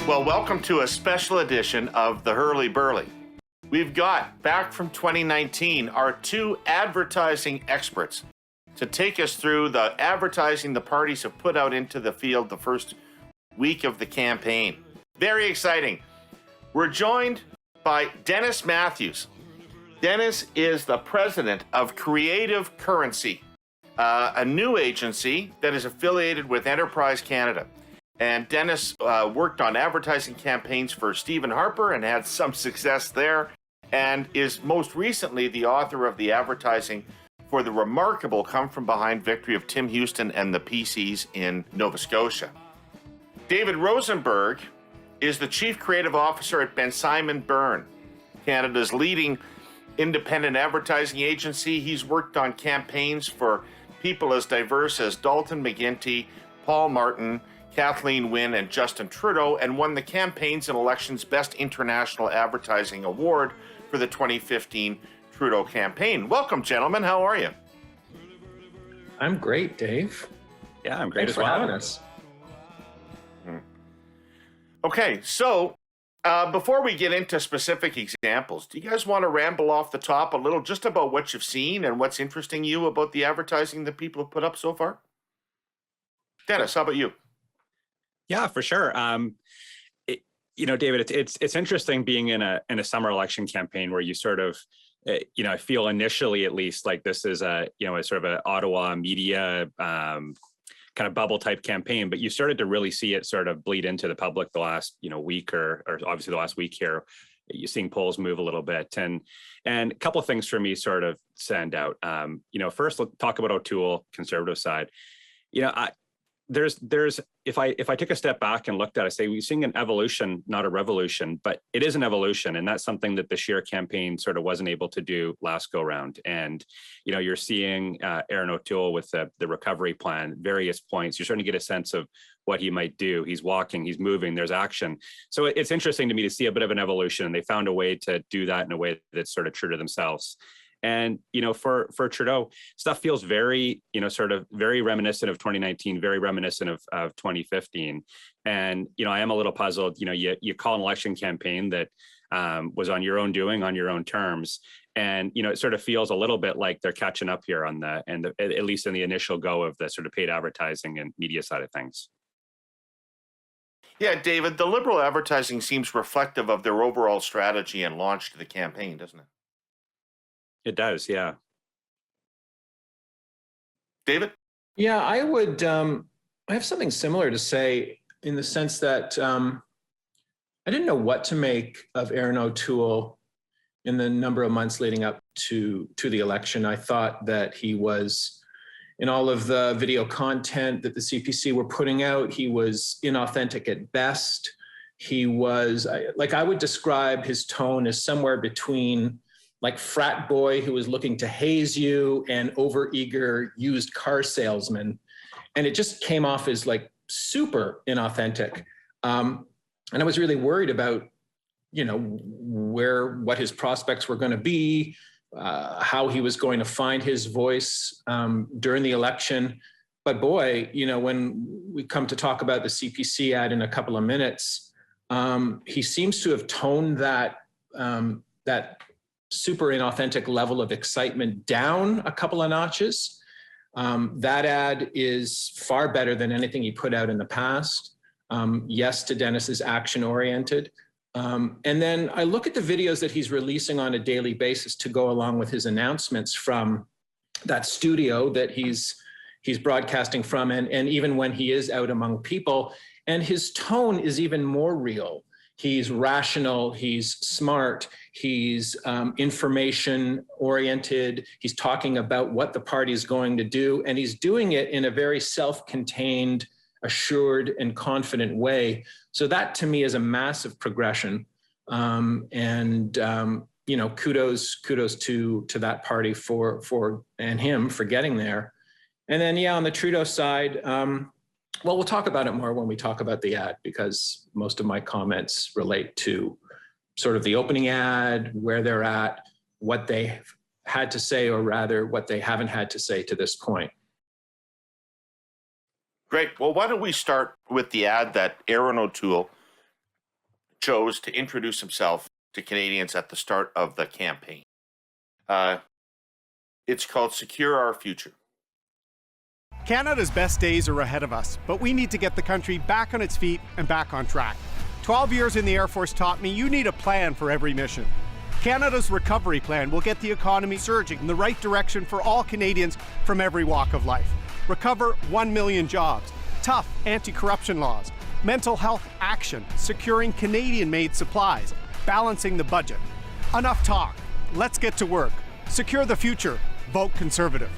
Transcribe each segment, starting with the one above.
Well, welcome to a special edition of the Herle Burly. We've got, back from 2019, our two advertising experts to take us through the advertising the parties have put out into the field the first week of the campaign. Very exciting. We're joined by Dennis Matthews. Dennis is the president of Creative Currency, a new agency that is affiliated with Enterprise Canada. And Dennis worked on advertising campaigns for Stephen Harper and had some success there, and is most recently the author of the advertising for the remarkable Come From Behind victory of Tim Houston and the PCs in Nova Scotia. David Rosenberg is the Chief Creative Officer at Bensimon Byrne, Canada's leading independent advertising agency. He's worked on campaigns for people as diverse as Dalton, McGuinty, Paul Martin, Kathleen, Wynne, and Justin Trudeau, and won the Campaigns and Elections Best International Advertising Award for the 2015 Trudeau campaign. Welcome, gentlemen. How are you? I'm great, Dave. Yeah, I'm great Thanks as for well. having us. Okay, so before we get into specific examples, do you guys want to ramble off the top a little just about what you've seen and what's interesting you about the advertising that people have put up so far? Dennis, how about you? Yeah, for sure. David, it's interesting being in a summer election campaign where you sort of, I feel initially at least like this is a sort of an Ottawa media kind of bubble type campaign, but you started to really see it sort of bleed into the public the last week or obviously the last week here. You're seeing polls move a little bit, and a couple of things for me sort of stand out. First, let's talk about O'Toole, conservative side. There's if I took a step back and looked at it, I say we're seeing an evolution, not a revolution, but it is an evolution. And that's something that the Scheer campaign sort of wasn't able to do last go round. And, you're seeing Erin O'Toole with the recovery plan, various points. You're starting to get a sense of what he might do. He's walking, he's moving, there's action. So it's interesting to me to see a bit of an evolution. And they found a way to do that in a way that's sort of true to themselves. And, for Trudeau, stuff feels very, sort of very reminiscent of 2019, very reminiscent of 2015. And, I am a little puzzled. You call an election campaign that was on your own doing, on your own terms. And, it sort of feels a little bit like they're catching up here on at least in the initial go of the sort of paid advertising and media side of things. Yeah, David, the Liberal advertising seems reflective of their overall strategy and launch to the campaign, doesn't it? It does, yeah. David? Yeah, I would. I have something similar to say in the sense that I didn't know what to make of Erin O'Toole in the number of months leading up to the election. I thought that he was, in all of the video content that the CPC were putting out, he was inauthentic at best. He was, I would describe his tone as somewhere between like frat boy who was looking to haze you and overeager used car salesman. And it just came off as like super inauthentic. And I was really worried about, what his prospects were going to be, how he was going to find his voice during the election. But boy, when we come to talk about the CPC ad in a couple of minutes, he seems to have toned that super inauthentic level of excitement down a couple of notches. That ad is far better than anything he put out in the past. Yes, to Dennis's action-oriented. And then I look at the videos that he's releasing on a daily basis to go along with his announcements from that studio that he's broadcasting from, and even when he is out among people. And his tone is even more real. He's rational, he's smart, he's information oriented, he's talking about what the party is going to do, and he's doing it in a very self-contained, assured, and confident way. So that to me is a massive progression. Kudos to that party for and him for getting there. And then, on the Trudeau side, well, we'll talk about it more when we talk about the ad, because most of my comments relate to sort of the opening ad, where they're at, what they had to say, or rather what they haven't had to say to this point. Great. Well, why don't we start with the ad that Erin O'Toole chose to introduce himself to Canadians at the start of the campaign. It's called Secure Our Future. Canada's best days are ahead of us, but we need to get the country back on its feet and back on track. 12 years in the Air Force taught me you need a plan for every mission. Canada's recovery plan will get the economy surging in the right direction for all Canadians from every walk of life. Recover 1 million jobs, tough anti-corruption laws, mental health action, securing Canadian-made supplies, balancing the budget. Enough talk. Let's get to work. Secure the future. Vote Conservative.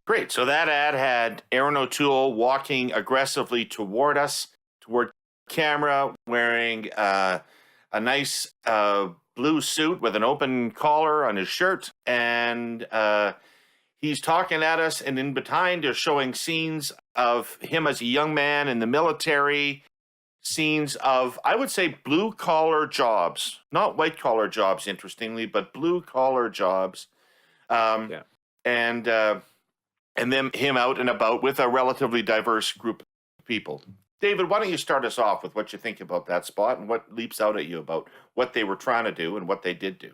Great. So that ad had Aaron O'Toole walking aggressively toward us, toward camera, wearing a nice blue suit with an open collar on his shirt. And he's talking at us. And in behind, they're showing scenes of him as a young man in the military, scenes of, I would say, blue collar jobs, not white collar jobs, interestingly, but blue collar jobs. And then him out and about with a relatively diverse group of people. David, why don't you start us off with what you think about that spot and what leaps out at you about what they were trying to do and what they did do?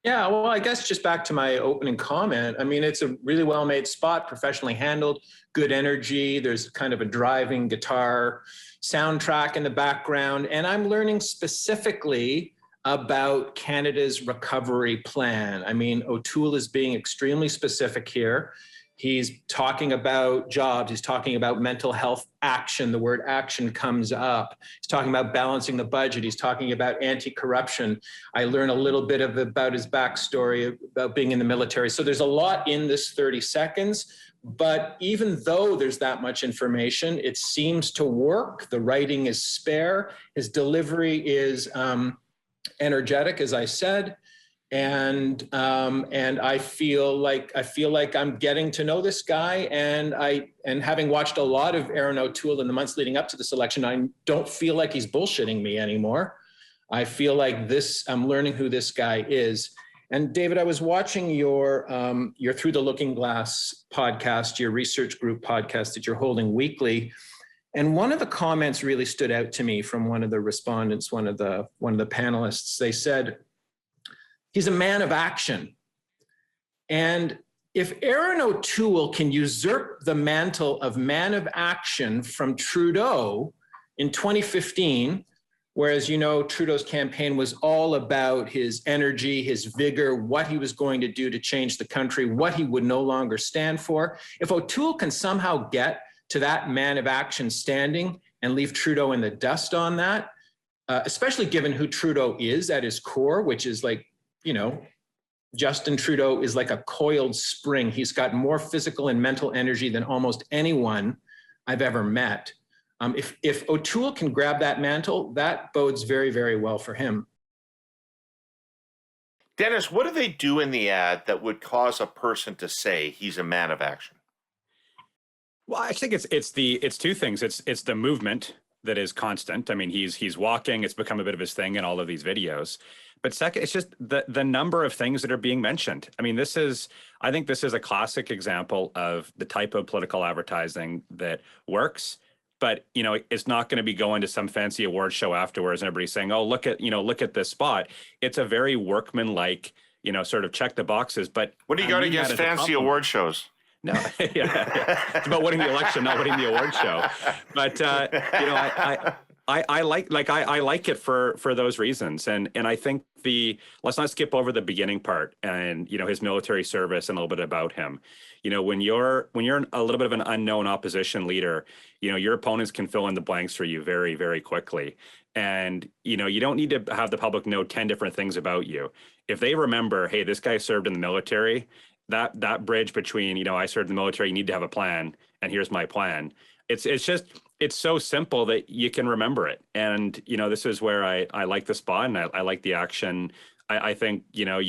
Yeah, well, I guess just back to my opening comment. I mean, it's a really well-made spot, professionally handled, good energy. There's kind of a driving guitar soundtrack in the background. And I'm learning specifically about Canada's recovery plan. I mean, O'Toole is being extremely specific here. He's talking about jobs. He's talking about mental health action. The word action comes up. He's talking about balancing the budget. He's talking about anti-corruption. I learn a little bit about his backstory, about being in the military. So there's a lot in this 30 seconds. But even though there's that much information, it seems to work. The writing is spare. His delivery is energetic, as I said. And I feel like I'm getting to know this guy, and having watched a lot of Aaron O'Toole in the months leading up to this election, I don't feel like he's bullshitting me anymore. I feel like I'm learning who this guy is. And David, I was watching your Through the Looking Glass podcast, your research group podcast that you're holding weekly. And one of the comments really stood out to me from one of the respondents, one of the panelists. They said, he's a man of action. And if Aaron O'Toole can usurp the mantle of man of action from Trudeau in 2015, whereas, you know, Trudeau's campaign was all about his energy, his vigor, what he was going to do to change the country, what he would no longer stand for. If O'Toole can somehow get to that man of action standing and leave Trudeau in the dust on that, especially given who Trudeau is at his core, which is like, you know, Justin Trudeau is like a coiled spring. He's got more physical and mental energy than almost anyone I've ever met. If O'Toole can grab that mantle, that bodes very, very well for him. Dennis, what do they do in the ad that would cause a person to say he's a man of action? Well, I think it's two things. It's the movement that is constant. I mean, he's walking. It's become a bit of his thing in all of these videos. But second, it's just the number of things that are being mentioned. I mean, I think this is a classic example of the type of political advertising that works. But, you know, it's not going to be going to some fancy award show afterwards and everybody saying, oh, look at this spot. It's a very workmanlike, you know, sort of check the boxes. But what do you got against fancy award shows? No, yeah. It's about winning the election, not winning the award show. But you know, I like it for those reasons, and I think let's not skip over the beginning part and, you know, his military service and a little bit about him. You know, when you're a little bit of an unknown opposition leader, you know, your opponents can fill in the blanks for you very, very quickly. And, you know, you don't need to have the public know 10 different things about you. If they remember, hey, this guy served in the military, that bridge between, you know, I served in the military, you need to have a plan, and here's my plan. It's so simple that you can remember it. And, you know, this is where I like the spot, and I like the action. I think, you know,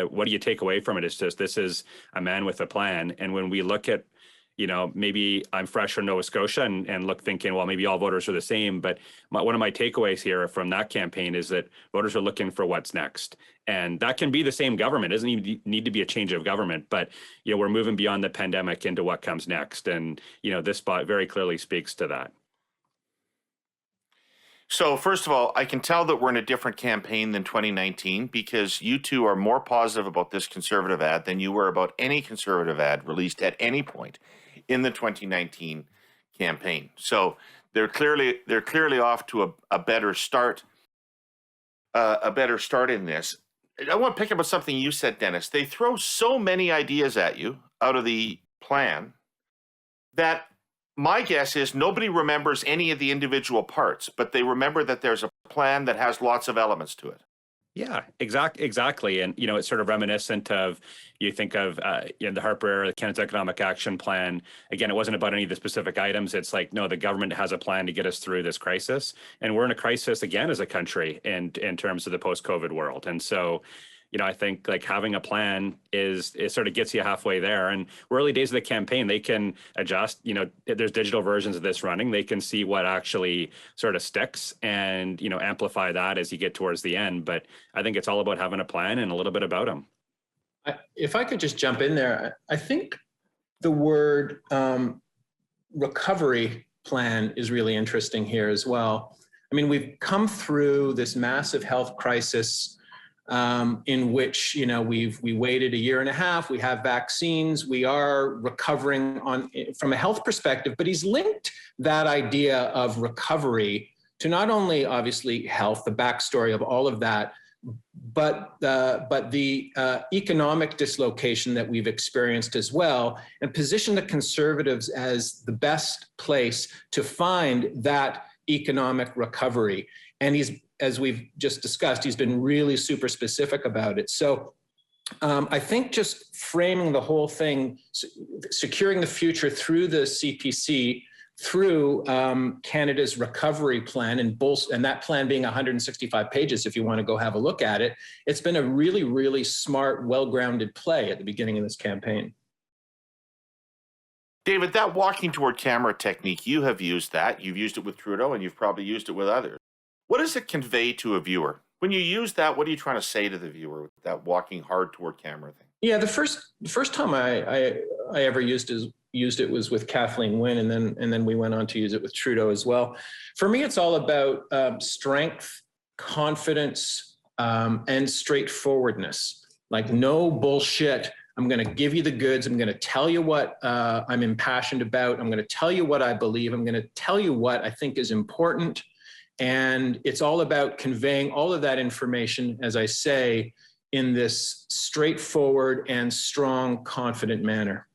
what do you take away from it? It's just, this is a man with a plan. And when we look at, you know, maybe I'm fresh from Nova Scotia and look thinking, well, maybe all voters are the same. But one of my takeaways here from that campaign is that voters are looking for what's next. And that can be the same government. It doesn't even need to be a change of government. But, you know, we're moving beyond the pandemic into what comes next. And, you know, this spot very clearly speaks to that. So, first of all, I can tell that we're in a different campaign than 2019 because you two are more positive about this conservative ad than you were about any conservative ad released at any point in the 2019 campaign. So, they're clearly off to a better start, in this. I want to pick up on something you said, Dennis. They throw so many ideas at you out of the plan that my guess is nobody remembers any of the individual parts, but they remember that there's a plan that has lots of elements to it. Yeah, exactly. And, it's sort of reminiscent of, you think of, the Harper era, Canada's Economic Action Plan. Again, it wasn't about any of the specific items. It's like, no, the government has a plan to get us through this crisis. And we're in a crisis again as a country in terms of the post-COVID world. And so, I think like having a plan it sort of gets you halfway there. And we're early days of the campaign. They can adjust, there's digital versions of this running. They can see what actually sort of sticks and, amplify that as you get towards the end. But I think it's all about having a plan and a little bit about them. If I could just jump in there, I think the word recovery plan is really interesting here as well. I mean, we've come through this massive health crisis in which, we waited a year and a half, we have vaccines, we are recovering from a health perspective, but he's linked that idea of recovery to not only obviously health, the backstory of all of that, but the economic dislocation that we've experienced as well, and position the Conservatives as the best place to find that economic recovery. And as we've just discussed, he's been really super specific about it. So I think just framing the whole thing, securing the future through the CPC, through Canada's recovery plan, and that plan being 165 pages, if you want to go have a look at it, it's been a really, really smart, well-grounded play at the beginning of this campaign. David, that walking toward camera technique, you have used that. You've used it with Trudeau, and you've probably used it with others. What does it convey to a viewer? When you use that, what are you trying to say to the viewer with that walking hard toward camera thing? Yeah, the first time I ever used it was with Kathleen Wynne, and then we went on to use it with Trudeau as well. For me, it's all about strength, confidence, and straightforwardness. Like, no bullshit. I'm going to give you the goods. I'm going to tell you what I'm impassioned about. I'm going to tell you what I believe. I'm going to tell you what I think is important. And it's all about conveying all of that information, as I say, in this straightforward and strong, confident manner.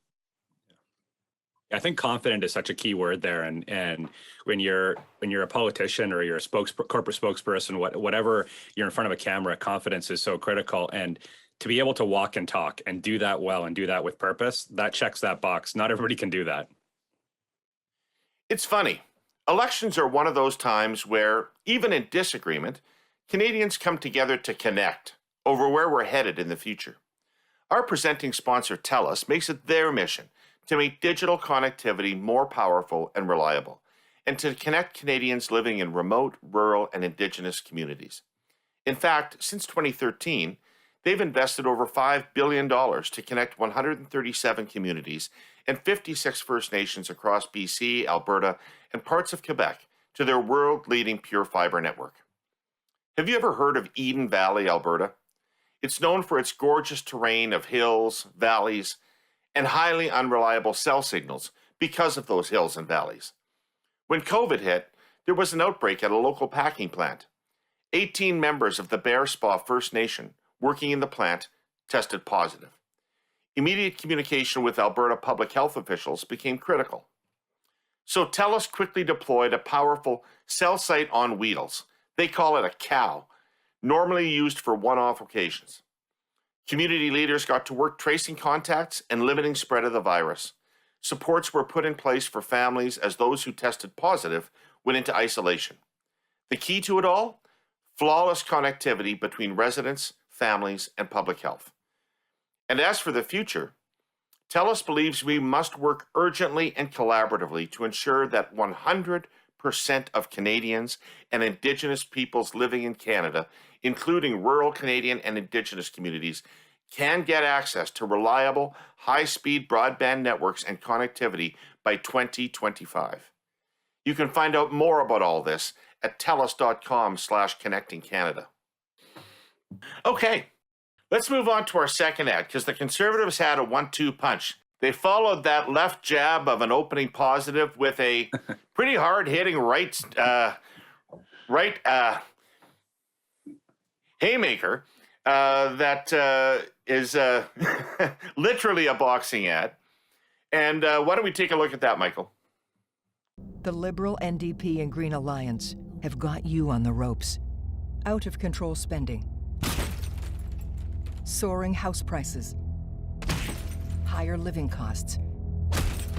I think confident is such a key word there. And when you're a politician or you're a corporate spokesperson, whatever, you're in front of a camera, confidence is so critical. And to be able to walk and talk and do that well and do that with purpose, that checks that box. Not everybody can do that. It's funny. Elections are one of those times where, even in disagreement, Canadians come together to connect over where we're headed in the future. Our presenting sponsor, TELUS, makes it their mission to make digital connectivity more powerful and reliable, and to connect Canadians living in remote, rural, and Indigenous communities. In fact, since 2013, they've invested over $5 billion to connect 137 communities and 56 First Nations across BC, Alberta, and parts of Quebec to their world-leading pure fiber network. Have you ever heard of Eden Valley, Alberta? It's known for its gorgeous terrain of hills, valleys, and highly unreliable cell signals because of those hills and valleys. When COVID hit, there was an outbreak at a local packing plant. 18 members of the Bear Spa First Nation working in the plant tested positive. Immediate communication with Alberta public health officials became critical. So TELUS quickly deployed a powerful cell site on wheels. They call it a cow, normally used for one-off occasions. Community leaders got to work tracing contacts and limiting spread of the virus. Supports were put in place for families as those who tested positive went into isolation. The key to it all? Flawless connectivity between residents, families, and public health. And as for the future, TELUS believes we must work urgently and collaboratively to ensure that 100% of Canadians and Indigenous peoples living in Canada, including rural Canadian and Indigenous communities, can get access to reliable, high-speed broadband networks and connectivity by 2025. You can find out more about all this at tellus.com/connectingcanada. Okay, let's move on to our second ad, because the Conservatives had a 1-2 punch. They followed that left jab of an opening positive with a pretty hard-hitting right haymaker that is literally a boxing ad. And why don't we take a look at that, Michael? The Liberal, NDP, and Green Alliance have got you on the ropes. Out of control spending, soaring house prices, higher living costs.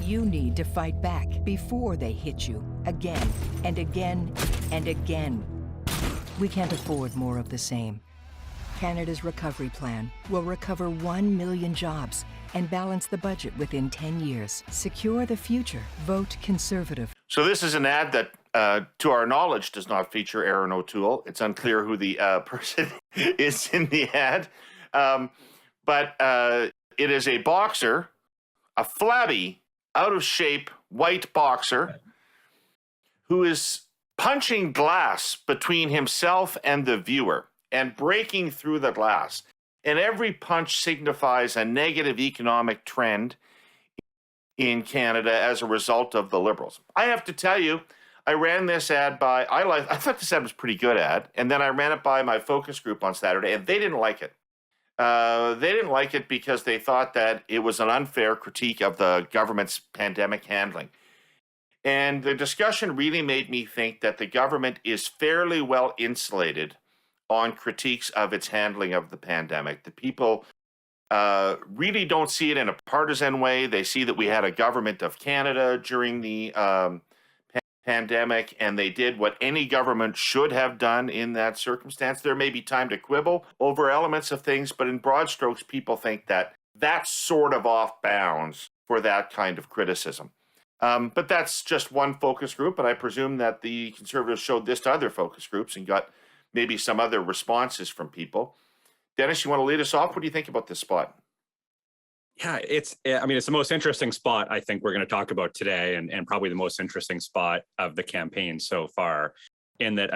You need to fight back before they hit you again and again and again. We can't afford more of the same. Canada's recovery plan will recover 1 million jobs and balance the budget within 10 years. Secure the future. Vote Conservative. So this is an ad that, to our knowledge, does not feature Aaron O'Toole. It's unclear who the person is in the ad. But it is a boxer, a flabby, out-of-shape white boxer who is punching glass between himself and the viewer and breaking through the glass. And every punch signifies a negative economic trend in Canada as a result of the Liberals. I have to tell you, I ran this ad by, I thought this ad was a pretty good ad, and then I ran it by my focus group on Saturday, and they didn't like it. They didn't like it because they thought that it was an unfair critique of the government's pandemic handling. And the discussion really made me think that the government is fairly well insulated on critiques of its handling of the pandemic. The people really don't see it in a partisan way. They see that we had a government of Canada during the pandemic, and they did what any government should have done in that circumstance. There may be time to quibble over elements of things, but in broad strokes, people think that that's sort of off bounds for that kind of criticism. But that's just one focus group, and I presume that the Conservatives showed this to other focus groups and got maybe some other responses from people. Dennis, you want to lead us off? What do you think about this spot? Yeah, it's the most interesting spot I think we're going to talk about today, and probably the most interesting spot of the campaign so far. In that,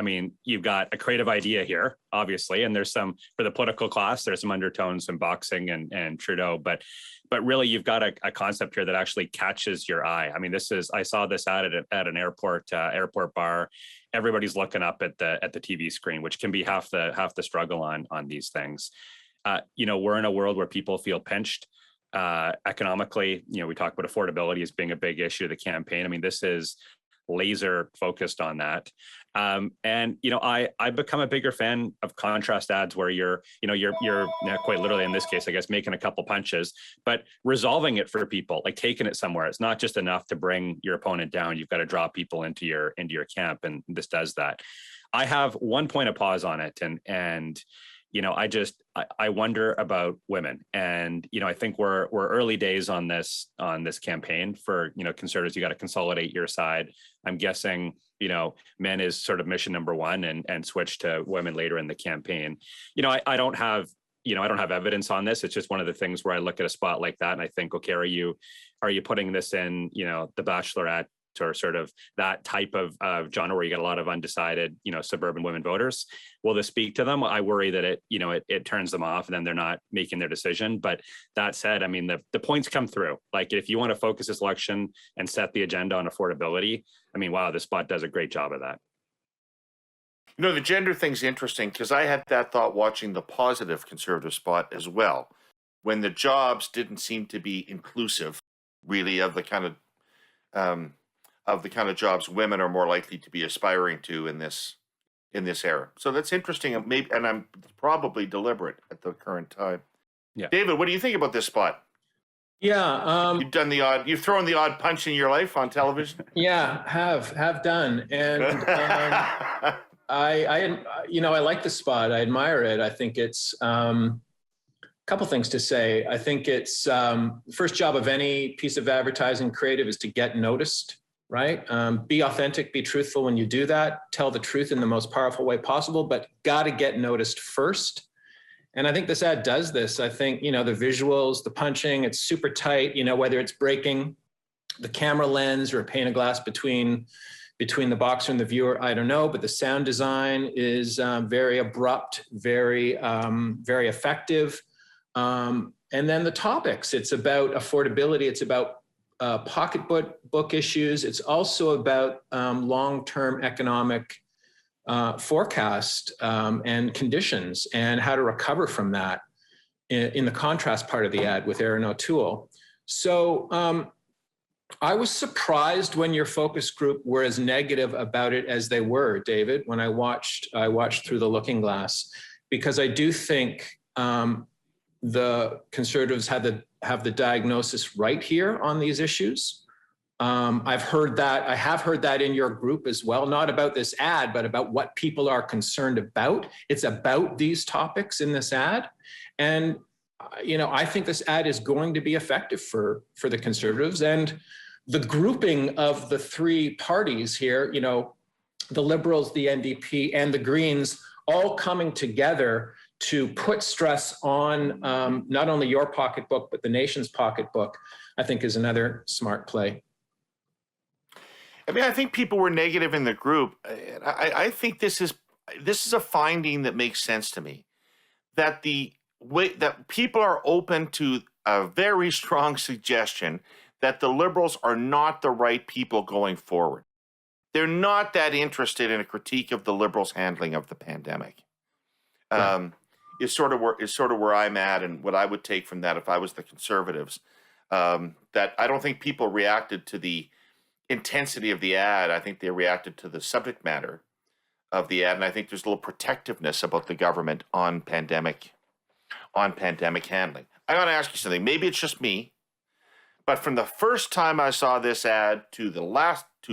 you've got a creative idea here, obviously, and there's some, for the political class, there's some undertones in boxing and Trudeau, but really you've got a concept here that actually catches your eye. I saw this at an airport bar. Everybody's looking up at the TV screen, which can be half the struggle on these things. We're in a world where people feel pinched economically. We talk about affordability as being a big issue of the campaign. This is laser focused on that. I've become a bigger fan of contrast ads where you're not quite literally in this case, I guess, making a couple punches, but resolving it for people, like taking it somewhere. It's not just enough to bring your opponent down. You've got to draw people into your camp, and this does that. I have one point of pause on it, and I wonder about women, and I think we're early days on this campaign for Conservatives. You got to consolidate your side. I'm guessing men is sort of mission number one, and switch to women later in the campaign. I don't have evidence on this. It's just one of the things where I look at a spot like that and I think, okay, are you putting this in the Bachelorette or sort of that type of genre where you get a lot of undecided, suburban women voters? Will this speak to them? I worry that it turns them off and then they're not making their decision. But that said, the points come through. Like, if you want to focus this election and set the agenda on affordability, wow, this spot does a great job of that. The gender thing's interesting because I had that thought watching the positive Conservative spot as well, when the jobs didn't seem to be inclusive, really, of the kind of jobs women are more likely to be aspiring to in this era. So that's interesting, and I'm probably deliberate at the current time. Yeah, David, what do you think about this spot? Yeah, you've thrown the odd punch in your life on television. Yeah, have done, and I like the spot. I admire it. I think it's a couple things to say. I think it's first job of any piece of advertising creative is to get noticed. Right? Be authentic, be truthful when you do that, tell the truth in the most powerful way possible, but got to get noticed first. And I think this ad does this. I think, the visuals, the punching, it's super tight, whether it's breaking the camera lens or a pane of glass between between the boxer and the viewer, I don't know, but the sound design is very abrupt, very effective. And then the topics, it's about affordability, it's about pocketbook issues. It's also about long-term economic forecast and conditions and how to recover from that in the contrast part of the ad with Aaron O'Toole. So I was surprised when your focus group were as negative about it as they were, David, when I watched through the looking glass, because I do think the Conservatives have the diagnosis right here on these issues. I have heard that in your group as well, not about this ad, but about what people are concerned about. It's about these topics in this ad. And, I think this ad is going to be effective for the Conservatives. And the grouping of the three parties here, the Liberals, the NDP, and the Greens, all coming together to put stress on not only your pocketbook, but the nation's pocketbook, I think is another smart play. I mean, I think people were negative in the group. I think this is a finding that makes sense to me, that the way that people are open to a very strong suggestion that the Liberals are not the right people going forward. They're not that interested in a critique of the Liberals' handling of the pandemic. Right. Is sort of where I'm at, and what I would take from that if I was the Conservatives. That I don't think people reacted to the intensity of the ad. I think they reacted to the subject matter of the ad, and I think there's a little protectiveness about the government on pandemic handling. I got to ask you something. Maybe it's just me, but from the first time I saw this ad to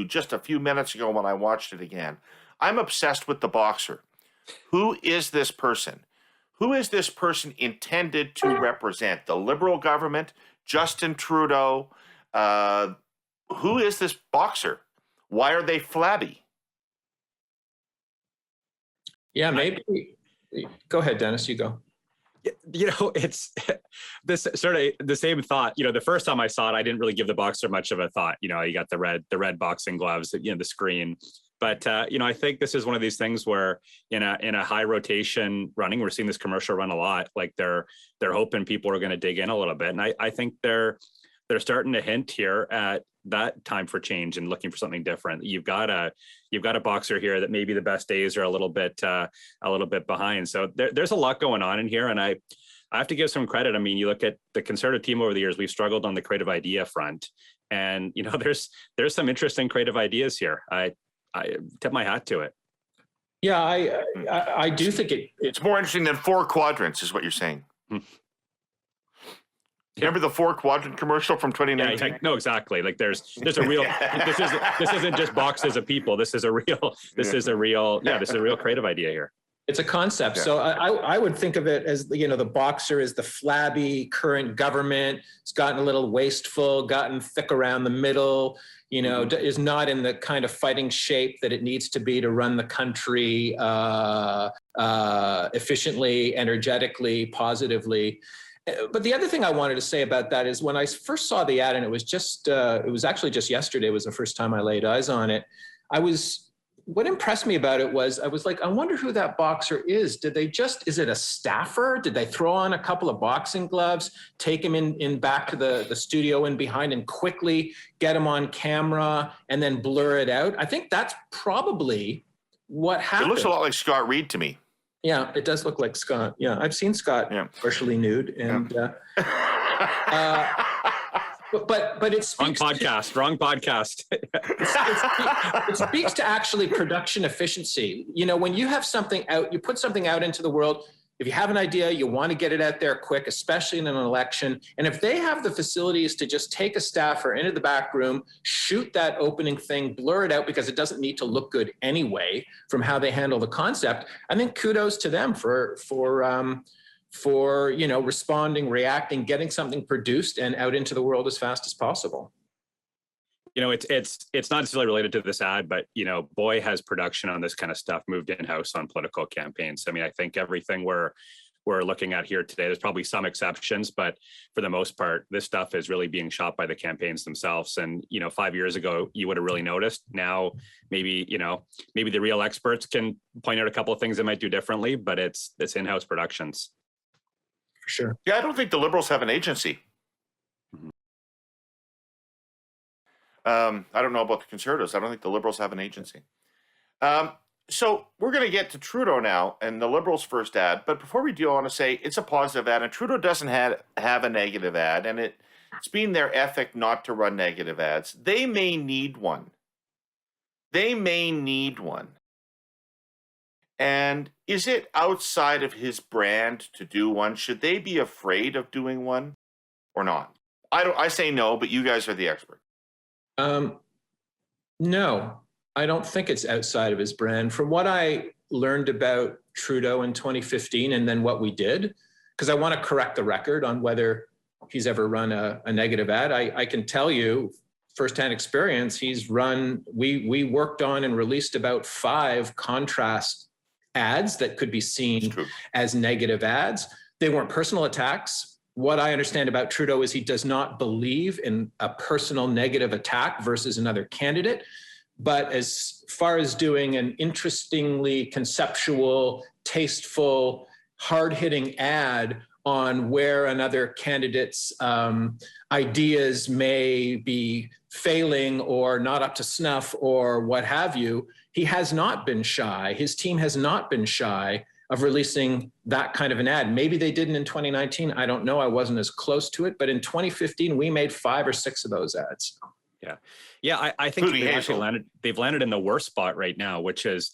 just a few minutes ago when I watched it again, I'm obsessed with the boxer. Who is this person? Who is this person intended to represent? The Liberal government, Justin Trudeau? Who is this boxer? Why are they flabby? Yeah, maybe. Go ahead, Dennis, you go. It's this sort of the same thought. The first time I saw it, I didn't really give the boxer much of a thought. You got the red boxing gloves, the screen. But I think this is one of these things where in a high rotation running, we're seeing this commercial run a lot. Like they're hoping people are going to dig in a little bit, and I think they're starting to hint here at that time for change and looking for something different. You've got a boxer here that maybe the best days are a little bit behind. So there's a lot going on in here, and I have to give some credit. I mean, you look at the Conservative team over the years, we've struggled on the creative idea front, and there's some interesting creative ideas here. I tip my hat to it. Yeah, I do think it's more interesting than 4 quadrants, is what you're saying. Remember the 4 quadrant commercial from 2019? Yeah, no, exactly. Like there's a real. this isn't just boxes of people. This is a real creative idea here. It's a concept. Yeah. So I would think of it as, the boxer is the flabby current government. It's gotten a little wasteful, gotten thick around the middle, is not in the kind of fighting shape that it needs to be to run the country efficiently, energetically, positively. But the other thing I wanted to say about that is when I first saw the ad, and it was actually just yesterday was the first time I laid eyes on it. What impressed me about it was, I was like, I wonder who that boxer is. Is it a staffer? Did they throw on a couple of boxing gloves, take him in back to the studio in behind and quickly get him on camera and then blur it out? I think that's probably what happened. It looks a lot like Scott Reed to me. Yeah, it does look like Scott. Yeah, I've seen Scott partially nude, and but it speaks wrong podcast. It speaks to actually production efficiency. When you have something out, you put something out into the world. If you have an idea, you want to get it out there quick, especially in an election. And if they have the facilities to just take a staffer into the back room, shoot that opening thing, blur it out because it doesn't need to look good anyway from how they handle the concept, I think kudos to them for responding, reacting, getting something produced and out into the world as fast as possible. It's not necessarily related to this ad, but boy, has production on this kind of stuff moved in-house on political campaigns. I mean, I think everything we're we're looking at here today. There's probably some exceptions, but for the most part, this stuff is really being shot by the campaigns themselves. And, 5 years ago, you would have really noticed. Now, maybe the real experts can point out a couple of things they might do differently, but it's in-house productions. For sure. Yeah, I don't think the Liberals have an agency. I don't know about the Conservatives. I don't think the Liberals have an agency. So we're going to get to Trudeau now and the Liberals' first ad. But before we do, I want to say it's a positive ad. And Trudeau doesn't have a negative ad. And it's been their ethic not to run negative ads. They may need one. And is it outside of his brand to do one? Should they be afraid of doing one or not? I say no, but you guys are the expert. No, I don't think it's outside of his brand. From what I learned about Trudeau in 2015 and then what we did, because I want to correct the record on whether he's ever run a negative ad. I can tell you firsthand experience, we worked on and released about 5 contrast ads that could be seen as negative ads. They weren't personal attacks. What I understand about Trudeau is he does not believe in a personal negative attack versus another candidate. But as far as doing an interestingly conceptual, tasteful, hard-hitting ad on where another candidate's ideas may be failing or not up to snuff or what have you, he has not been shy. His team has not been shy of releasing that kind of an ad. Maybe they didn't in 2019. I don't know. I wasn't as close to it. But in 2015, we made 5 or 6 of those ads. Yeah. I think they've landed in the worst spot right now, which is,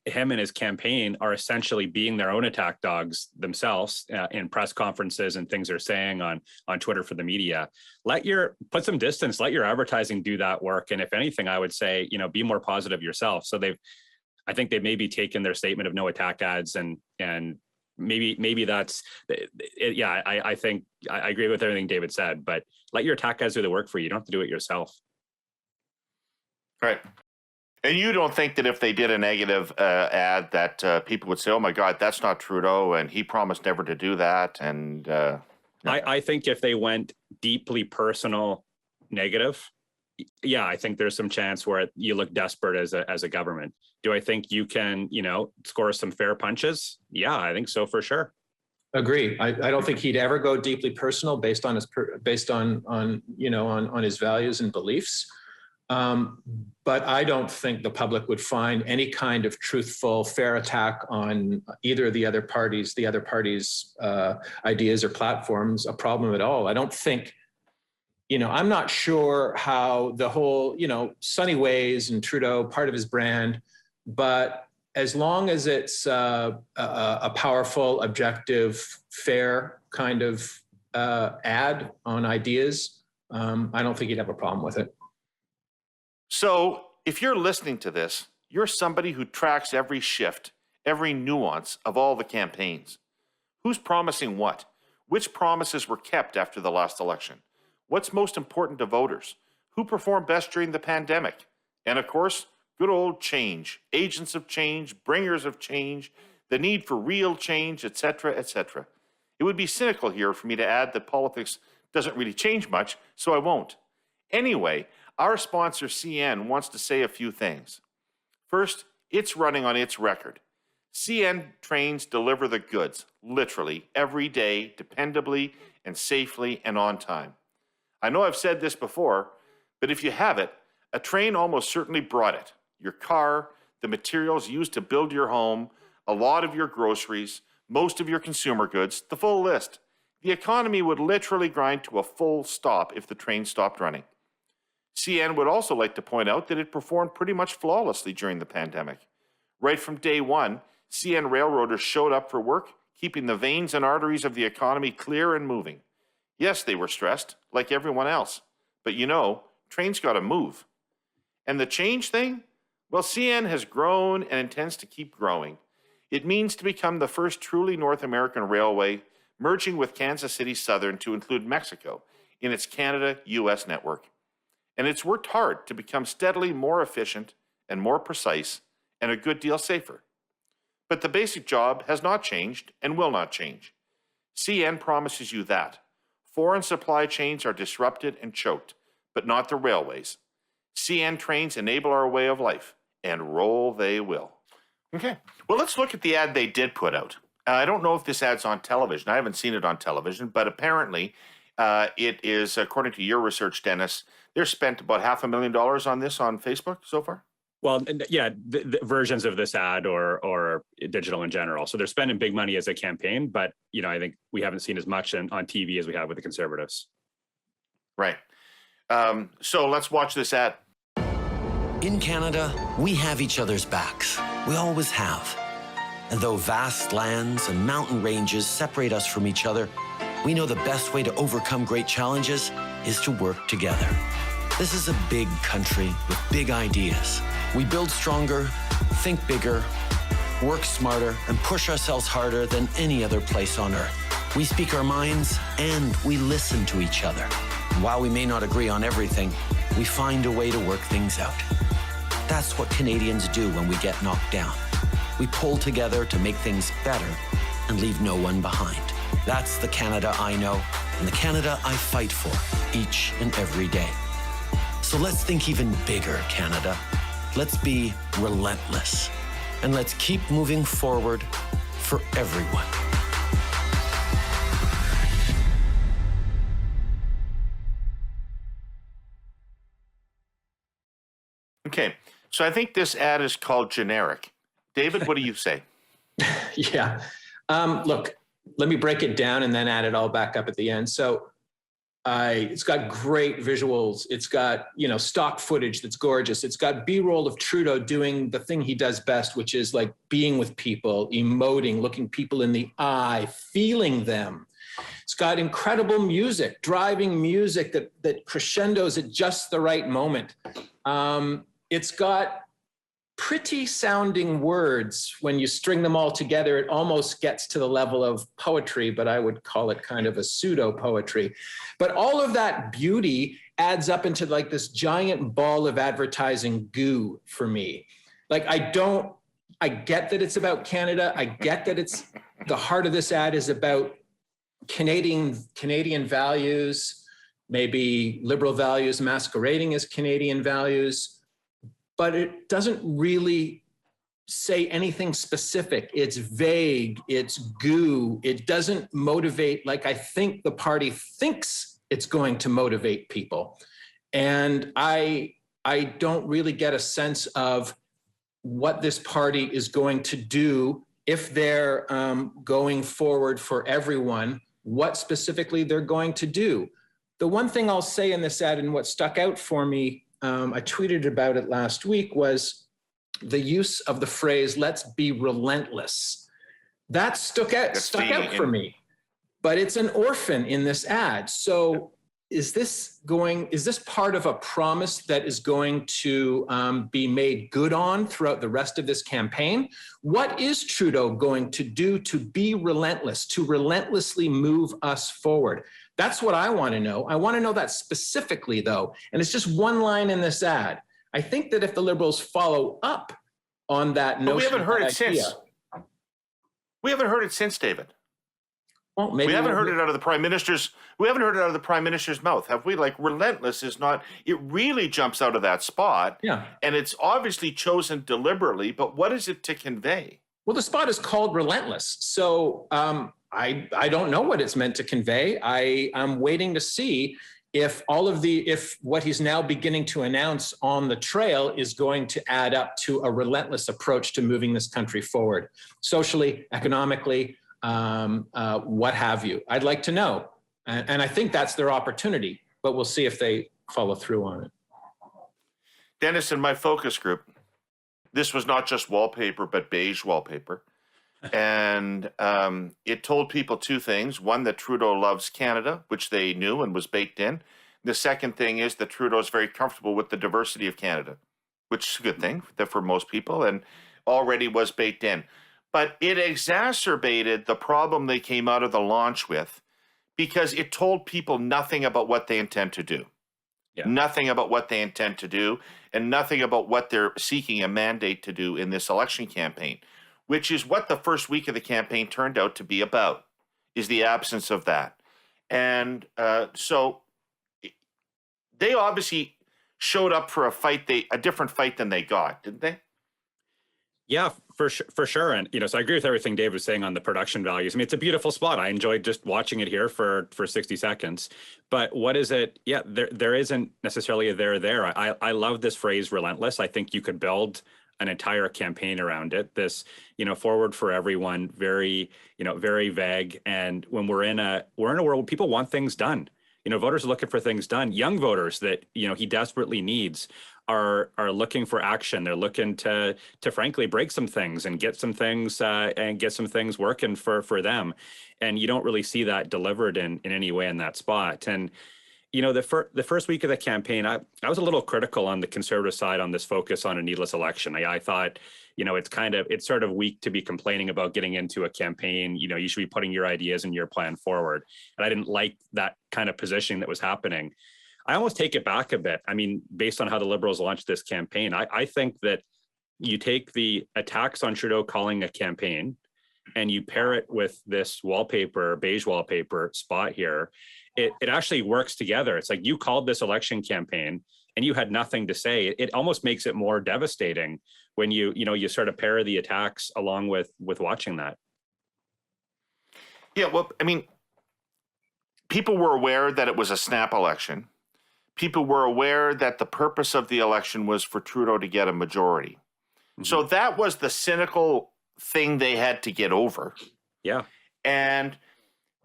him and his campaign are essentially being their own attack dogs themselves in press conferences and things they're saying on Twitter for the media. Put some distance, let your advertising do that work. And if anything, I would say, be more positive yourself. So I think they've maybe taken their statement of no attack ads and maybe that's it. Yeah, I think I agree with everything David said, but let your attack ads do the work for you. You don't have to do it yourself. Right. And you don't think that if they did a negative ad that people would say, oh my God, that's not Trudeau and he promised never to do that. And no. I think if they went deeply personal negative, yeah, I think there's some chance where you look desperate as a government. Do I think you can, score some fair punches? Yeah, I think so for sure. Agree. I don't think he'd ever go deeply personal based on his values and beliefs. But I don't think the public would find any kind of truthful, fair attack on either of the other parties' ideas or platforms a problem at all. I don't think. I'm not sure how the whole, Sunny Ways and Trudeau, part of his brand, but as long as it's a powerful, objective, fair kind of ad on ideas, I don't think he'd have a problem with it. So if you're listening to this, you're somebody who tracks every shift, every nuance of all the campaigns. Who's promising what? Which promises were kept after the last election? What's most important to voters? Who performed best during the pandemic? And of course, good old change, agents of change, bringers of change, the need for real change, etc., etc. It would be cynical here for me to add that politics doesn't really change much, so I won't. Anyway, our sponsor CN wants to say a few things. First, it's running on its record. CN trains deliver the goods, literally, every day, dependably and safely and on time. I know I've said this before, but if you have it, a train almost certainly brought it. Your car, the materials used to build your home, a lot of your groceries, most of your consumer goods, the full list. The economy would literally grind to a full stop if the train stopped running. CN would also like to point out that it performed pretty much flawlessly during the pandemic. Right from day one, CN railroaders showed up for work, keeping the veins and arteries of the economy clear and moving. Yes, they were stressed, like everyone else. But trains got to move. And the change thing? Well, CN has grown and intends to keep growing. It means to become the first truly North American railway, merging with Kansas City Southern to include Mexico in its Canada-US network. And it's worked hard to become steadily more efficient and more precise and a good deal safer. But the basic job has not changed and will not change. CN promises you that. Foreign supply chains are disrupted and choked, but not the railways. CN trains enable our way of life, and roll they will. Okay, well, let's look at the ad they did put out. I don't know if this ad's on television. I haven't seen it on television, but apparently it is, according to your research, Dennis, they're spent about $500,000 on this on Facebook so far. Well, yeah, the versions of this ad or digital in general. So they're spending big money as a campaign, but I think we haven't seen as much on TV as we have with the Conservatives. Right. So let's watch this ad. In Canada, we have each other's backs. We always have. And though vast lands and mountain ranges separate us from each other, we know the best way to overcome great challenges is to work together. This is a big country with big ideas. We build stronger, think bigger, work smarter, and push ourselves harder than any other place on Earth. We speak our minds and we listen to each other. And while we may not agree on everything, we find a way to work things out. That's what Canadians do when we get knocked down. We pull together to make things better and leave no one behind. That's the Canada I know and the Canada I fight for each and every day. So let's think even bigger, Canada. Let's be relentless. And let's keep moving forward for everyone. Okay, so I think this ad is called generic. David, what do you say? Yeah. Look, let me break it down and then add it all back up at the end. So it's got great visuals. It's got, stock footage that's gorgeous. It's got B-roll of Trudeau doing the thing he does best, which is like being with people, emoting, looking people in the eye, feeling them. It's got incredible music, driving music that crescendos at just the right moment. It's got pretty sounding words. When you string them all together, it almost gets to the level of poetry, but I would call it kind of a pseudo poetry. But all of that beauty adds up into like this giant ball of advertising goo for me. Like, I get that it's about Canada. I get that it's the heart of this ad is about Canadian values, maybe liberal values masquerading as Canadian values. But it doesn't really say anything specific. It's vague, it's goo. It doesn't motivate like I think the party thinks it's going to motivate people. And I don't really get a sense of what this party is going to do if they're going forward for everyone, what specifically they're going to do. The one thing I'll say in this ad and what stuck out for me, I tweeted about it last week, was the use of the phrase, let's be relentless. That stuck out for me, but it's an orphan in this ad. So is this part of a promise that is going to be made good on throughout the rest of this campaign? What is Trudeau going to do to be relentless, to relentlessly move us forward? That's what I want to know. I want to know that specifically, though. And it's just one line in this ad. I think that if the Liberals follow up on that notion, we haven't heard it since. We haven't heard it since, David. Well, maybe we haven't heard it out of the Prime Minister's. We haven't heard it out of the Prime Minister's mouth, have we? Like, relentless is not. It really jumps out of that spot. Yeah. And it's obviously chosen deliberately. But what is it to convey? Well, the spot is called relentless. So I don't know what it's meant to convey. I'm waiting to see if if what he's now beginning to announce on the trail is going to add up to a relentless approach to moving this country forward, socially, economically, what have you. I'd like to know. And I think that's their opportunity, but we'll see if they follow through on it. Dennis, in my focus group, this was not just wallpaper, but beige wallpaper. And it told people two things. One, that Trudeau loves Canada, which they knew and was baked in. The second thing is that Trudeau is very comfortable with the diversity of Canada, which is a good thing for most people and already was baked in. But it exacerbated the problem they came out of the launch with because it told people nothing about what they intend to do. Yeah. Nothing about what they intend to do and nothing about what they're seeking a mandate to do in this election campaign. which is what the first week of the campaign turned out to be about, is the absence of that. And so they obviously showed up for a different fight than they got, didn't they? Yeah, for sure. And, so I agree with everything Dave was saying on the production values. I mean, it's a beautiful spot. I enjoyed just watching it here for 60 seconds. But what is it? Yeah, there isn't necessarily a there. I love this phrase relentless. I think you could build an entire campaign around it. This, forward for everyone, very vague. And when we're in a world where people want things done. Voters are looking for things done. Young voters that, he desperately needs are looking for action. They're looking to frankly break some things and get some things working for them. And you don't really see that delivered in any way in that spot. And, the first week of the campaign, I was a little critical on the Conservative side on this focus on a needless election. I thought, it's sort of weak to be complaining about getting into a campaign. You should be putting your ideas and your plan forward. And I didn't like that kind of positioning that was happening. I almost take it back a bit. I mean, based on how the Liberals launched this campaign, I think that you take the attacks on Trudeau calling a campaign and you pair it with this beige wallpaper spot here. It actually works together. It's like you called this election campaign and you had nothing to say. It almost makes it more devastating when you sort of pair the attacks along with watching that. Yeah, well, I mean, people were aware that it was a snap election. People were aware that the purpose of the election was for Trudeau to get a majority. Mm-hmm. So that was the cynical thing they had to get over. Yeah. And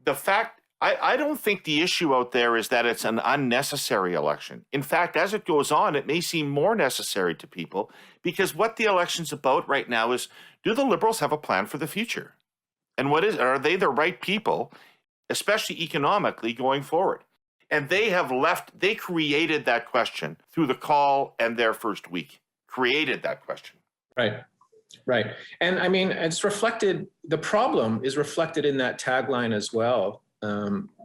the fact, I don't think the issue out there is that it's an unnecessary election. In fact, as it goes on, it may seem more necessary to people because what the election's about right now is, do the Liberals have a plan for the future? And are they the right people, especially economically, going forward? And they created that question through the call and their first week, created that question. Right. And I mean, the problem is reflected in that tagline as well,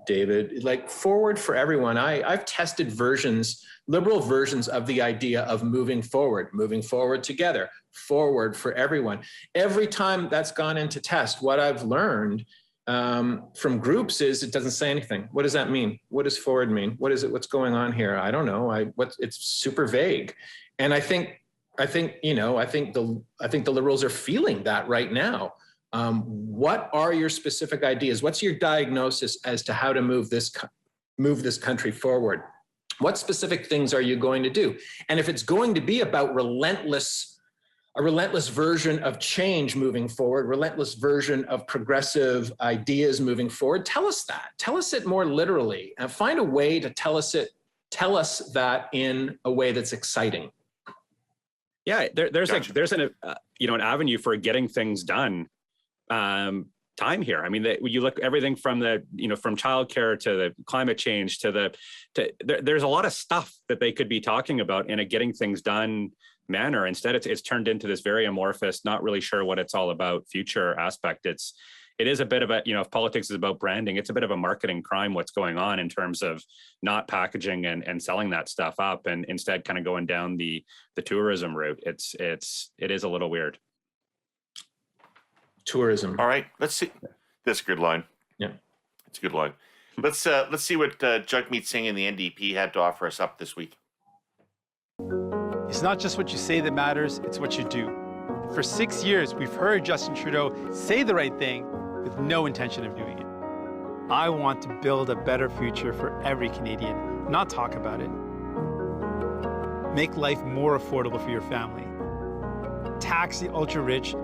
David, like forward for everyone. I've tested liberal versions of the idea of moving forward together, forward for everyone. Every time that's gone into test, what I've learned from groups is it doesn't say anything. What does that mean? What does forward mean? What is it? What's going on here? I don't know. It's super vague. And I think the Liberals are feeling that right now. What are your specific ideas? What's your diagnosis as to how to move this country forward? What specific things are you going to do? And if it's going to be about a relentless version of change moving forward, relentless version of progressive ideas moving forward, tell us that. Tell us it more literally, and find a way to tell us that in a way that's exciting. Yeah, there's an avenue for getting things done. Time here. I mean, you look everything from from childcare to the climate change there's a lot of stuff that they could be talking about in a getting things done manner. Instead, it's turned into this very amorphous, not really sure what it's all about future aspect. It is a bit of a, if politics is about branding, it's a bit of a marketing crime what's going on in terms of not packaging and selling that stuff up and instead kind of going down the tourism route. It is a little weird. Tourism. All right, let's see. That's a good line. Yeah, it's a good line. Let's see what Jagmeet Singh and the NDP had to offer us up this week. It's not just what you say that matters, it's what you do. For 6 years, we've heard Justin Trudeau say the right thing with no intention of doing it. I want to build a better future for every Canadian, not talk about it. Make life more affordable for your family. Tax the ultra-rich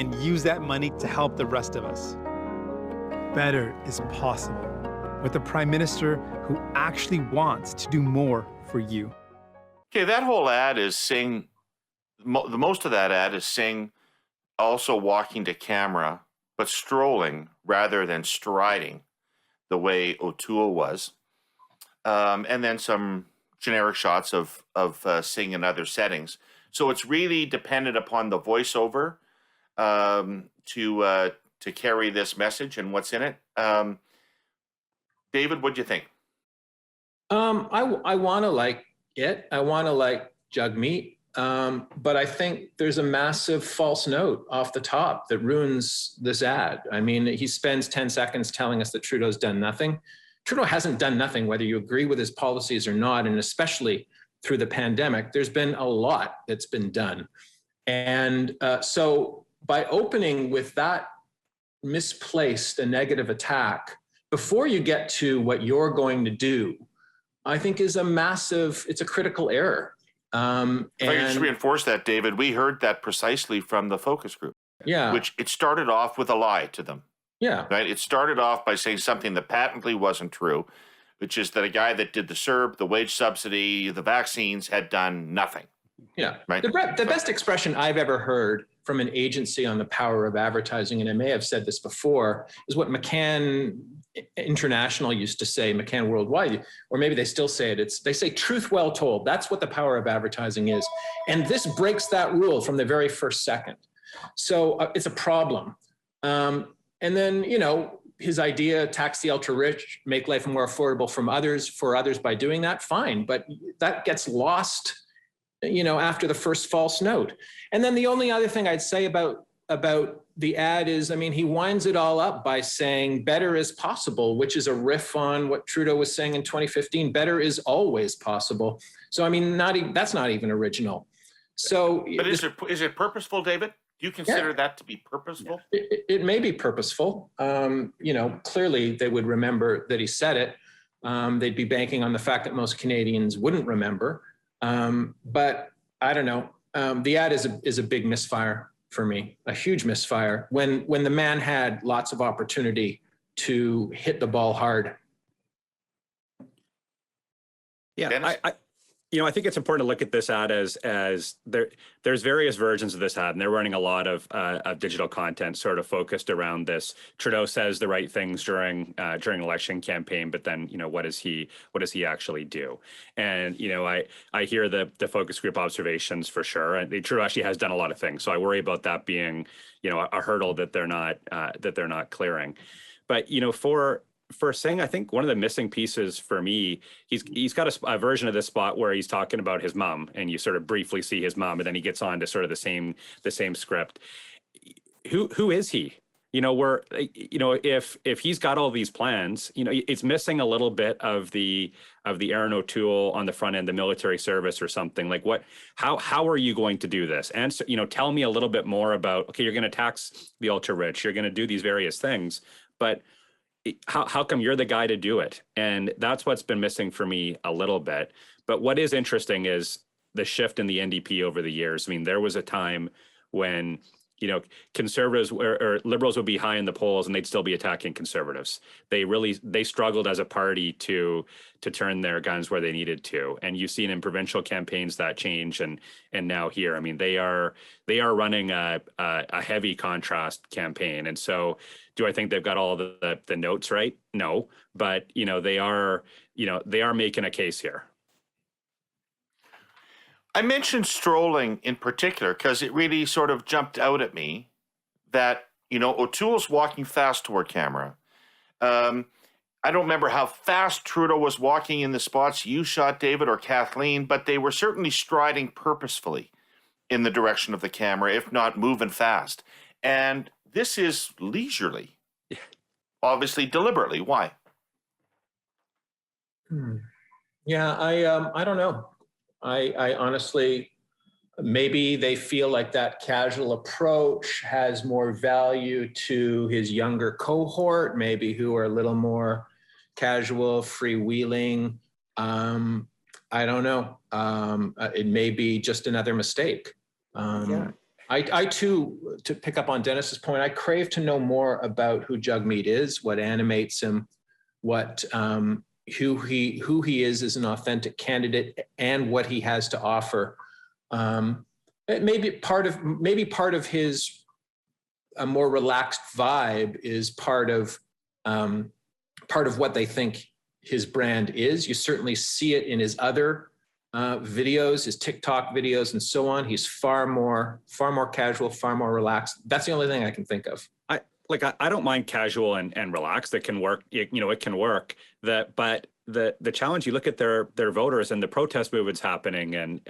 and use that money to help the rest of us. Better is possible with a Prime Minister who actually wants to do more for you. Okay, that whole ad is Singh, the most of that ad is Singh also walking to camera, but strolling rather than striding the way O'Toole was. And then some generic shots of Singh in other settings. So it's really dependent upon the voiceover to carry this message and what's in it. David, what do you think? I want to like it. I want to like Jagmeet. But I think there's a massive false note off the top that ruins this ad. I mean, he spends 10 seconds telling us that Trudeau's done nothing. Trudeau hasn't done nothing, whether you agree with his policies or not, and especially through the pandemic, there's been a lot that's been done. And so by opening with that misplaced a negative attack, before you get to what you're going to do, I think is it's a critical error. If I could just reinforce that, David, we heard that precisely from the focus group. Yeah. Which it started off with a lie to them. Yeah. Right? It started off by saying something that patently wasn't true, which is that a guy that did the CERB, the wage subsidy, the vaccines had done nothing. Yeah. Right? The best expression I've ever heard from an agency on the power of advertising, and I may have said this before, is what McCann International used to say, McCann Worldwide, or maybe they still say it. They say truth well told. That's what the power of advertising is. And this breaks that rule from the very first second. So it's a problem. And then, his idea, tax the ultra rich, make life more affordable for others by doing that, fine. But that gets lost, after the first false note. And then the only other thing I'd say about the ad is, he winds it all up by saying better is possible, which is a riff on what Trudeau was saying in 2015, better is always possible. So, that's not even original. So, but is it purposeful, David? Do you consider that to be purposeful? It may be purposeful. Clearly they would remember that he said it. They'd be banking on the fact that most Canadians wouldn't remember. But I don't know. The ad is a big misfire for me, a huge misfire when the man had lots of opportunity to hit the ball hard. Yeah, I think it's important to look at this ad as there's various versions of this ad, and they're running a lot of digital content sort of focused around this. Trudeau says the right things during election campaign, but then what does he actually do? And I hear the focus group observations for sure, and Trudeau actually has done a lot of things. So I worry about that being a hurdle that they're not clearing. But for Singh, I think one of the missing pieces for me, he's got a version of this spot where he's talking about his mom, and you sort of briefly see his mom, and then he gets on to sort of the same script. Who is he? If he's got all these plans, it's missing a little bit of the Aaron O'Toole on the front end, the military service or something. Like how are you going to do this? And tell me a little bit more about, okay, you're going to tax the ultra rich, you're going to do these various things, but how come you're the guy to do it? And that's what's been missing for me a little bit. But what is interesting is the shift in the NDP over the years. There was a time when, conservatives or liberals would be high in the polls and they'd still be attacking conservatives. They struggled as a party to turn their guns where they needed to. And you've seen in provincial campaigns that change, and now here, they are running a heavy contrast campaign. And so do I think they've got all the notes right? No, but they are making a case here. I mentioned strolling in particular because it really sort of jumped out at me that, O'Toole's walking fast toward camera. I don't remember how fast Trudeau was walking in the spots you shot, David, or Kathleen, but they were certainly striding purposefully in the direction of the camera, if not moving fast. And this is leisurely, obviously deliberately. Why? Yeah, I don't know. I honestly, maybe they feel like that casual approach has more value to his younger cohort, maybe who are a little more casual, freewheeling. I don't know. It may be just another mistake. I too, to pick up on Dennis's point, I crave to know more about who Jagmeet is, what animates him, who he is as an authentic candidate, and what he has to offer. Maybe part of his a more relaxed vibe is part of what they think his brand is. You certainly see it in his other videos, his TikTok videos, and so on. He's far more casual, far more relaxed. That's the only thing I can think of. I don't mind casual and relaxed. It can work. It can work. But the challenge, you look at their voters and the protest movements happening, and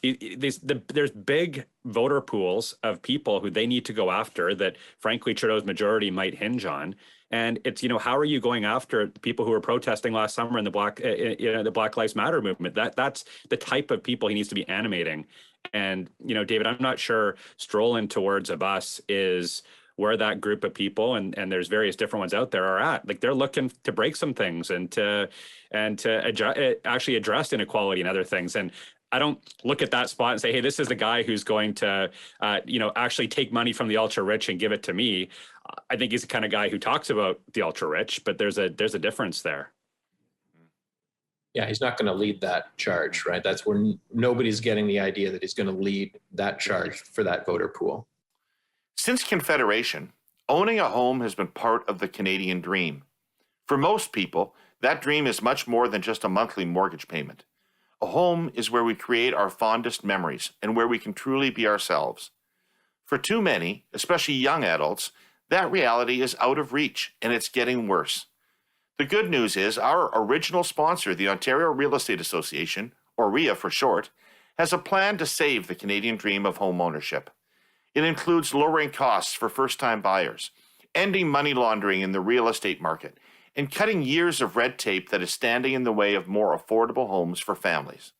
there's big voter pools of people who they need to go after that, frankly, Trudeau's majority might hinge on. And it's, how are you going after the people who were protesting last summer in the Black Lives Matter movement? That's the type of people he needs to be animating. And, David, I'm not sure strolling towards a bus is where that group of people, and there's various different ones out there, are at. Like, they're looking to break some things and to actually address inequality and other things. And I don't look at that spot and say, hey, this is the guy who's going to, actually take money from the ultra rich and give it to me. I think he's the kind of guy who talks about the ultra rich, but there's a difference there. Yeah, he's not going to lead that charge, right? That's where nobody's getting the idea that he's going to lead that charge for that voter pool. Since Confederation, owning a home has been part of the Canadian dream. For most people, that dream is much more than just a monthly mortgage payment. A home is where we create our fondest memories and where we can truly be ourselves. For too many, especially young adults, that reality is out of reach, and it's getting worse. The good news is our original sponsor, the Ontario Real Estate Association, or REA for short, has a plan to save the Canadian dream of home ownership. It includes lowering costs for first-time buyers, ending money laundering in the real estate market, and cutting years of red tape that is standing in the way of more affordable homes for families.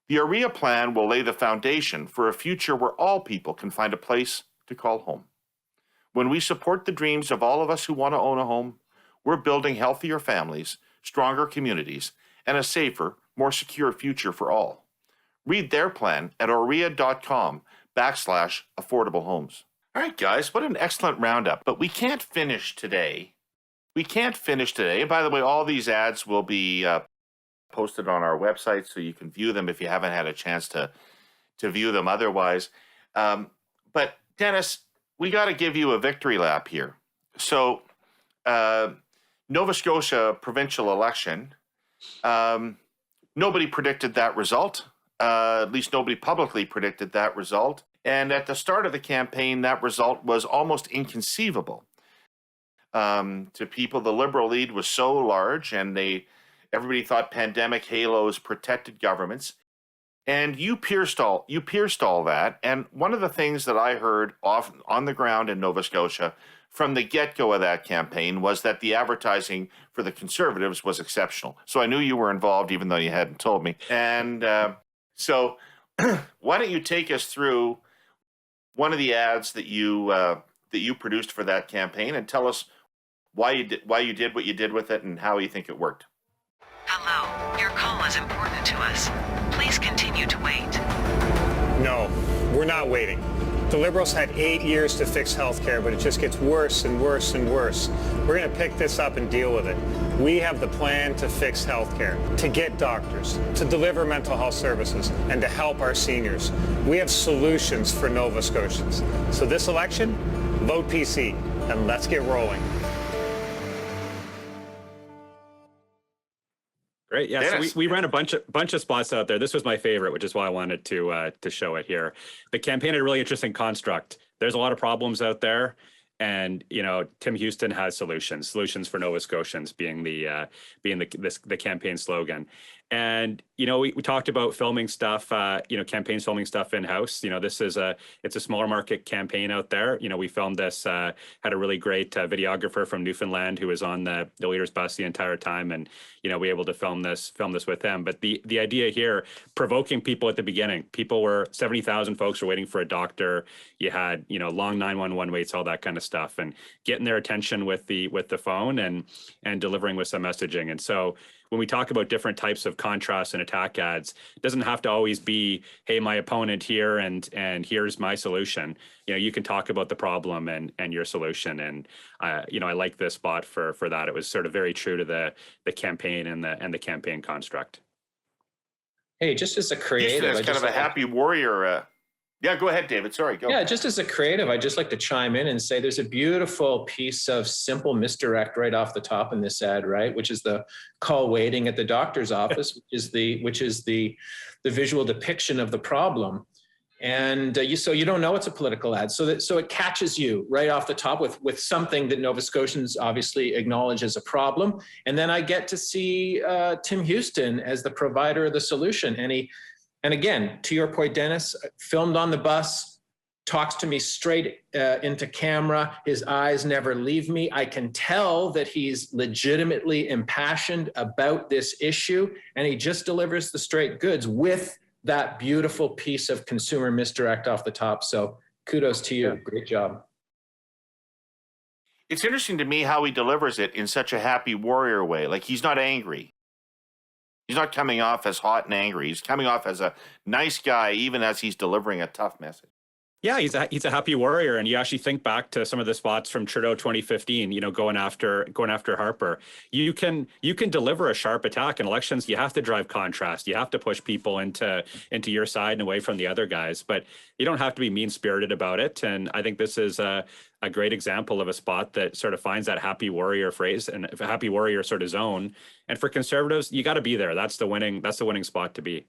The OREA plan will lay the foundation for a future where all people can find a place to call home. When we support the dreams of all of us who want to own a home, we're building healthier families, stronger communities, and a safer, more secure future for all. Read their plan at orea.com/affordable homes. All right, guys, what an excellent roundup. But we can't finish today. And by the way, all these ads will be posted on our website, so you can view them if you haven't had a chance to view them otherwise. But Dennis, we got to give you a victory lap here. So Nova Scotia provincial election, nobody predicted that result. At least nobody publicly predicted that result. And at the start of the campaign, that result was almost inconceivable. To people, the Liberal lead was so large, and everybody thought pandemic halos protected governments. And you pierced all that. And one of the things that I heard on the ground in Nova Scotia from the get-go of that campaign was that the advertising for the Conservatives was exceptional. So I knew you were involved, even though you hadn't told me. And so why don't you take us through one of the ads that you produced for that campaign, and tell us why you did what you did with it and how you think it worked. Hello, your call is important to us. Please continue to wait. No, we're not waiting. The Liberals had 8 years to fix healthcare, but it just gets worse and worse and worse. We're going to pick this up and deal with it. We have the plan to fix healthcare, to get doctors, to deliver mental health services, and to help our seniors. We have solutions for Nova Scotians. So this election, vote PC, and let's get rolling. Great. Yeah. Dennis. So we ran a bunch of spots out there. This was my favorite, which is why I wanted to show it here. The campaign had a really interesting construct. There's a lot of problems out there, and Tim Houston has solutions for Nova Scotians being the campaign slogan. And we talked about filming stuff, campaigns filming stuff in house. It's a smaller market campaign out there. We filmed this, had a really great videographer from Newfoundland who was on the leader's bus the entire time, and we were able to film this with them. But the idea here, provoking people at the beginning. 70,000 folks were waiting for a doctor. You had long 911 waits, all that kind of stuff, and getting their attention with the phone and delivering with some messaging. And so when we talk about different types of contrast and attack ads, it doesn't have to always be, hey, my opponent here and here's my solution. You can talk about the problem and your solution. And I like this spot for that. It was sort of very true to the campaign and the campaign construct. Hey, just as a creative, it's kind of a happy warrior. Yeah, go ahead, David. Sorry, go. Yeah, just as a creative, I'd just like to chime in and say there's a beautiful piece of simple misdirect right off the top in this ad, right? Which is the call waiting at the doctor's office, which is the visual depiction of the problem. And so you don't know it's a political ad. So it catches you right off the top with something that Nova Scotians obviously acknowledge as a problem. And then I get to see Tim Houston as the provider of the solution. And again, to your point, Dennis, filmed on the bus, talks to me straight into camera. His eyes never leave me. I can tell that he's legitimately impassioned about this issue, and he just delivers the straight goods with that beautiful piece of consumer misdirect off the top. So kudos to you. Great job. It's interesting to me how he delivers it in such a happy warrior way. Like, he's not angry. He's not coming off as hot and angry. He's coming off as a nice guy, even as he's delivering a tough message. Yeah, he's a happy warrior, and you actually think back to some of the spots from Trudeau 2015. You know, going after Harper. You can deliver a sharp attack in elections. You have to drive contrast. You have to push people into your side and away from the other guys. But you don't have to be mean spirited about it. And I think this is a great example of a spot that sort of finds that happy warrior phrase and a happy warrior sort of zone. And for Conservatives, you got to be there. That's the winning spot to be.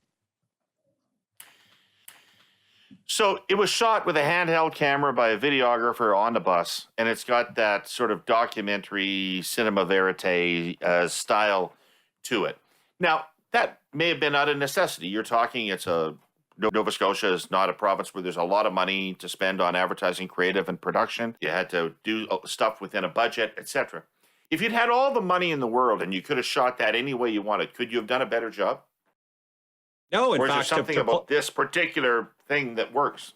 So it was shot with a handheld camera by a videographer on the bus, and it's got that sort of documentary cinema verite style to it. Now, that may have been out of necessity. You're talking, Nova Scotia is not a province where there's a lot of money to spend on advertising, creative, and production. You had to do stuff within a budget, etc. If you'd had all the money in the world and you could have shot that any way you wanted, could you have done a better job? No, in or is fact, there something about this particular thing that works?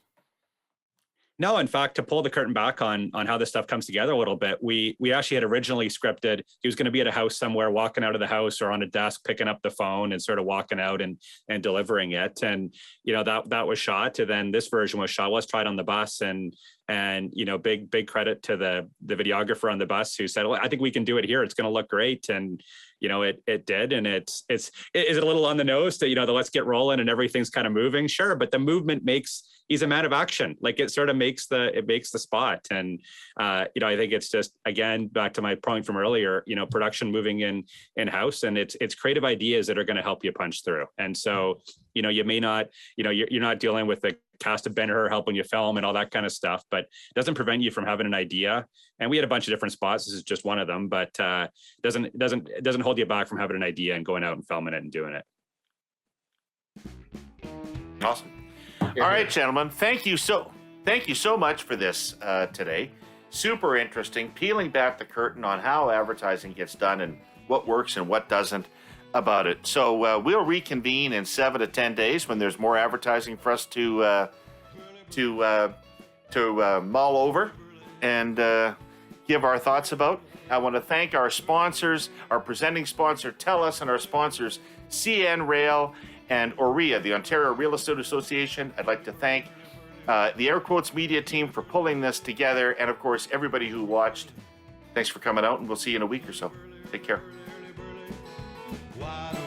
No, in fact, to pull the curtain back on how this stuff comes together a little bit, we actually had originally scripted he was going to be at a house somewhere, walking out of the house or on a desk, picking up the phone and sort of walking out and delivering it. And, you know, that was shot. And then this version was shot. Was tried on the bus, and you know, big credit to the videographer on the bus who said, well, I think we can do it here. It's going to look great. And, you know, it did. And is it a little on the nose to, you know, the let's get rolling and everything's kind of moving? Sure. But the movement he's a man of action. Like, it sort of makes the spot. And, you know, I think it's just, again, back to my point from earlier, you know, production moving in house, and it's creative ideas that are going to help you punch through. And so, you know, you may not, you know, you're not dealing with the cast of Ben-Hur helping you film and all that kind of stuff, but it doesn't prevent you from having an idea. And we had a bunch of different spots. This is just one of them, but doesn't hold you back from having an idea and going out and filming it and doing it. Awesome. All right, gentlemen, thank you so much for this today. Super interesting, peeling back the curtain on how advertising gets done and what works and what doesn't about it. So we'll reconvene in 7 to 10 days when there's more advertising for us to mull over and give our thoughts about. I want to thank our sponsors, our presenting sponsor, TELUS, and our sponsors, CN Rail and OREA, the Ontario Real Estate Association. I'd like to thank the Air Quotes Media team for pulling this together, and of course, everybody who watched. Thanks for coming out, and we'll see you in a week or so. Take care. Why